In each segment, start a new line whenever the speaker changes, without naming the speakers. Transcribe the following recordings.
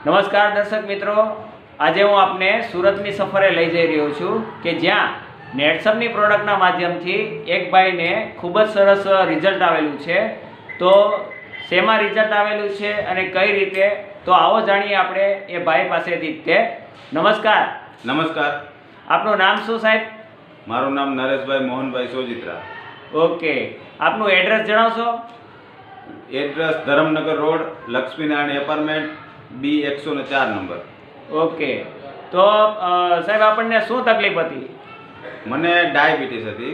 નમસ્કાર દર્શક મિત્રો, આજે હું આપને સુરતની સફરે લઈ જઈ રહ્યો છું કે જ્યાં નેટસપની પ્રોડક્ટના માધ્યમથી એક ભાઈને ખૂબ જ સરસ રિઝલ્ટ આવેલું છે. તો શેમાં રિઝલ્ટ આવેલું છે અને કઈ રીતે, તો આવો જાણીએ આપણે એ ભાઈ પાસેથી. તે નમસ્કાર.
નમસ્કાર.
આપનું નામ શું સાહેબ?
મારું નામ નરેશભાઈ મોહનભાઈ સોજિત્રા.
ઓકે, આપનું એડ્રેસ જણાવશો?
Address Dharamnagar road, Laxminarayan apartment, B104 number.
Okay, તો સાહેબ આપણને શું તકલીફ હતી?
મને ડાયાબિટીસ હતી.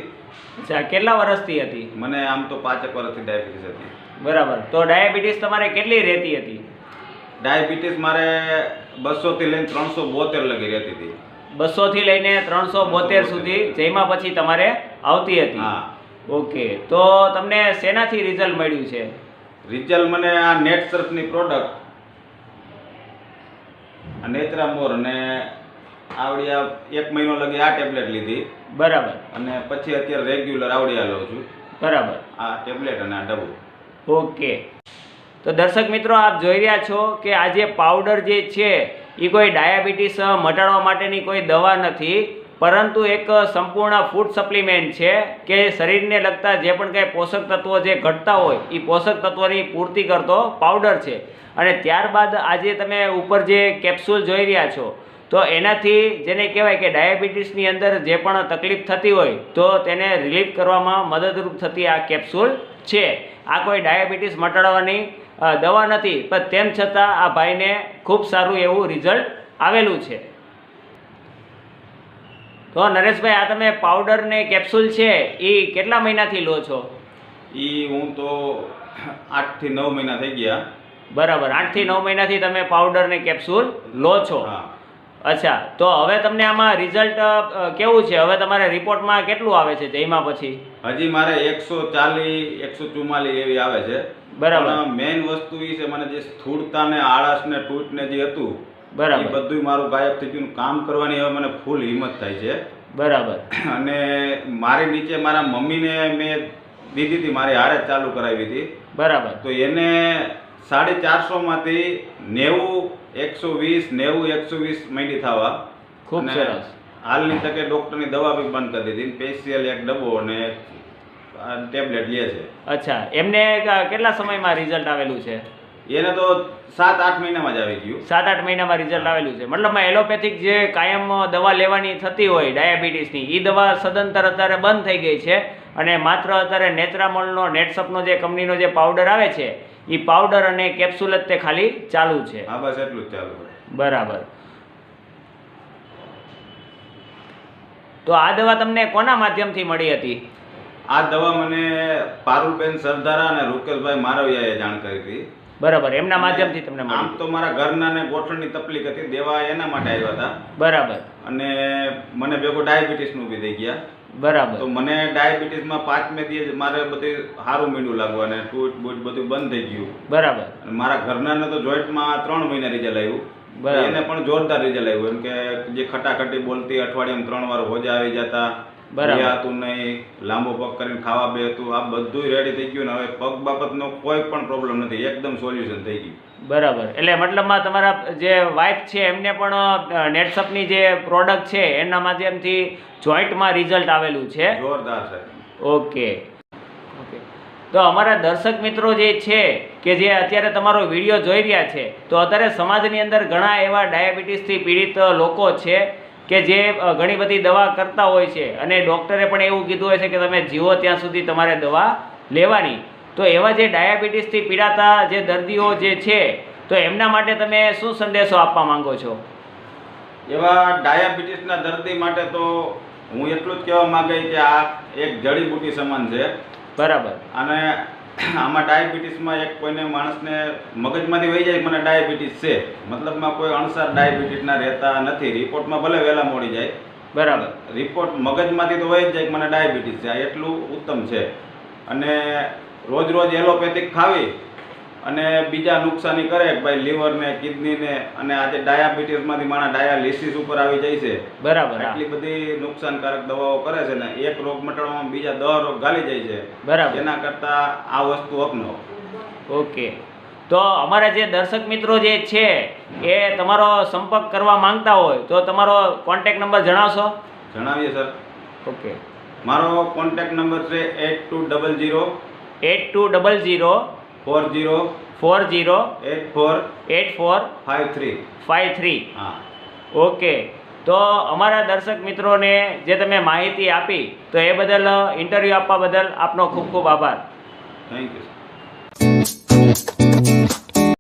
અચ્છા, કેટલા વર્ષથી હતી?
મને આમ તો 5 વર્ષથી ડાયાબિટીસ હતી.
બરાબર. તો ડાયાબિટીસ તમારે કેટલી રહેતી હતી?
ડાયાબિટીસ મારે 200 થી લઈને 372 લગી રહેતી હતી.
200 થી લઈને 372 સુધી, જેમાં પછી તમારે આવતી હતી.
હા.
ઓકે, તો તમને શેનાથી રિઝલ્ટ મળ્યું છે?
રિઝલ્ટ મને આ નેટસર્ફની પ્રોડક્ટ, આ નેત્રામોર અને આવડી આ 1 મહિનો લગી આ ટેબ્લેટ લીધી.
બરાબર.
અને પછી અત્યારે રેગ્યુલર આવડિયા લઉં છું.
બરાબર.
આ ટેબ્લેટ અને આ ડબુ.
ઓકે, તો દર્શક મિત્રો, આપ જોઈ રહ્યા છો કે આ જે પાવડર જે છે એ કોઈ ડાયાબિટીસ મટાડવા માટેની કોઈ દવા નથી, પરંતુ એક સંપૂર્ણ ફૂડ સપ્લિમેન્ટ છે કે શરીરને લગતા જે પણ કંઈ પોષક તત્વો જે ઘટતા હોય એ પોષક તત્વોની પૂર્તિ કરતો પાવડર છે. અને ત્યારબાદ આજે તમે ઉપર જે કેપ્સ્યુલ જોઈ રહ્યા છો, તો એનાથી જેને કહેવાય કે ડાયાબિટીસની અંદર જે પણ તકલીફ થતી હોય તો તેને રિલીફ કરવામાં મદદરૂપ થતી આ કેપ્સ્યુલ છે. આ કોઈ ડાયાબિટીસ મટાડવાની દવા નથી, પણ તેમ છતાં આ ભાઈને ખૂબ સારું એવું રિઝલ્ટ આવેલું છે. તો નરેશભાઈ, આ તમે પાવડર ને કેપ્સ્યુલ છે એ કેટલા મહિનાથી લો છો?
હું તો 8 થી 9 મહિના થઈ ગયા.
બરાબર, 8 થી 9 મહિનાથી તમે પાવડર ને કેપ્સ્યુલ લો છો. અચ્છા, તો હવે તમને આમાં રિઝલ્ટ કેવું છે? હવે તમારે રિપોર્ટમાં કેટલું આવે છે જઈમાં પછી?
હજી મારે 140 144 એવી આવે છે.
બરાબર.
મેઇન વસ્તુ એ છે, મને જે સ્થૂળતા ને આળસ ને તૂટ ને જે હતું,
બરાબર,
એ બધું મારું ગાયબ થઈ ગયું. કામ કરવાની હવે મને ફૂલ હિંમત થાય છે.
બરાબર. અને
મારી નીચે મારા મમ્મીને મેં દીધી હતી, મારી હારે ચાલુ કરાવી હતી.
બરાબર.
તો એને 450 માંથી 90 120 90 120 માંડી થવા.
ખૂબ સરસ.
હાલની તકે ડોક્ટરની દવા બી બંધ કરી દીધી. સ્પેશિયલ એક ડબ્બો અને ટેબ્લેટ લે છે.
અચ્છા, એમને કેટલા સમયમાં રિઝલ્ટ આવેલું છે?
એને તો 7-8 મહિનામાં જ આવી ગયું.
7-8 મહિનામાં રિઝલ્ટ આવેલું છે. મતલબમાં એલોપેથિક જે કાયમ દવા લેવાની થતી હોય ડાયાબિટીસની, એ દવા સદંતર અત્યારે બંધ થઈ ગઈ છે અને માત્ર અત્યારે નેત્રામોલનો નેટસપનો જે કંપનીનો જે પાવડર આવે છે એ પાવડર અને કેપ્સ્યુલ જ તે ખાલી ચાલુ છે.
હા, બસ એટલું જ ચાલુ છે.
બરાબર. તો આ દવા તમને કોના માધ્યમથી મળી હતી?
આ દવા મને પારુલબેન સરદારા અને રૂકેશભાઈ મારવિયાએ જાણ કરી હતી.
બરાબર, એમના માધ્યમથી તમને મળી.
આમ તો મારા ઘરના ને ગોઠણની તકલીફ હતી, દેવા એના માટે આવ્યા હતા.
બરાબર.
અને મને ભેગો ડાયાબિટીસનું બી થઈ ગયા.
બરાબર.
તો મને ડાયાબિટીસમાં 5મે દિવસ મારે બધું સારું મીંડું લાગવું અને ટૂટ બૂટ બધું બંધ થઈ ગયું.
બરાબર. અને
મારા ઘરનાને તો જોઈન્ટમાં 3 મહિના રિઝલ્ટ આવ્યું. એને પણ જોરદાર રિઝલ્ટ આવ્યું. એમ કે જે ખટાખટી બોલતી, અઠવાડિયામાં 3 વાર હોજા આવી જતા, હતું નહીં, લાંબો પગ કરીને ખાવા બે હતું, આ બધું રેડી થઈ ગયું. ને હવે પગ બાબતનો કોઈ પણ પ્રોબ્લેમ નથી, એકદમ સોલ્યુશન થઈ ગયું.
બરાબર. એટલે મતલબમાં તમારા જે વાઇફ છે એમને પણ નેટસપની જે પ્રોડક્ટ છે એના માધ્યમથી જોઈન્ટમાં રિઝલ્ટ આવેલું છે.
જોરદાર છે.
ઓકે. ઓકે, તો અમારા દર્શક મિત્રો જે છે કે જે અત્યારે તમારો વિડીયો જોઈ રહ્યા છે, તો અત્યારે સમાજની અંદર ઘણા એવા ડાયાબિટીસથી પીડિત લોકો છે કે જે ઘણી બધી દવા કરતા હોય છે અને ડૉક્ટરે પણ એવું કીધું હોય છે કે તમે જીવો ત્યાં સુધી તમારે દવા લેવાની. તો એવા જે ડાયાબિટીસથી પીડાતા જે દર્દીઓ જે છે, તો એમના માટે તમે શું સંદેશો આપવા માંગો છો?
એવા ડાયાબિટીસના દર્દી માટે તો હું એટલું જ કહેવા માંગે કે આ એક જડીબુટી સમાન છે.
બરાબર.
અને આમાં ડાયાબિટીસમાં એક કોઈને માણસને મગજમાંથી વહી જાય મને ડાયાબિટીસ છે, મતલબમાં કોઈ અણસાર ડાયાબિટીસના રહેતા નથી. રિપોર્ટમાં ભલે વહેલા મોડી જાય. બરાબર. રિપોર્ટ મગજમાંથી તો વહી જ જાય કે મને ડાયાબિટીસ છે. આ એટલું ઉત્તમ છે. અને રોજ રોજ એલોપેથિક ખાવી અને બીજા નુકસાની કરે ભાઈ, લીવરને, કિડનીને, અને આજે ડાયાબિટીસમાંથી માણસ ડાયાલિસિસ ઉપર આવી જાય છે.
બરાબર.
એટલી બધી નુકસાનકારક દવાઓ કરે છે ને એક રોગ મટાડવામાં બીજા 10 રોગ ગાલી જાય છે.
બરાબર.
એના કરતાં આ વસ્તુ અપનાવો.
ઓકે, તો અમારા જે દર્શક મિત્રો જે છે એ તમારો સંપર્ક કરવા માંગતા હોય તો તમારો કોન્ટેક્ટ નંબર જણાવશો?
જણાવીએ સર.
ઓકે.
મારો કોન્ટેક્ટ નંબર છે 8200
8200
40
84
53.
53.
હા.
ઓકે. તો અમારા દર્શક મિત્રોને જે તમે માહિતી આપી તો એ બદલ ઇન્ટરવ્યૂ આપવા બદલ આપનો ખૂબ ખૂબ આભાર.
Thank you.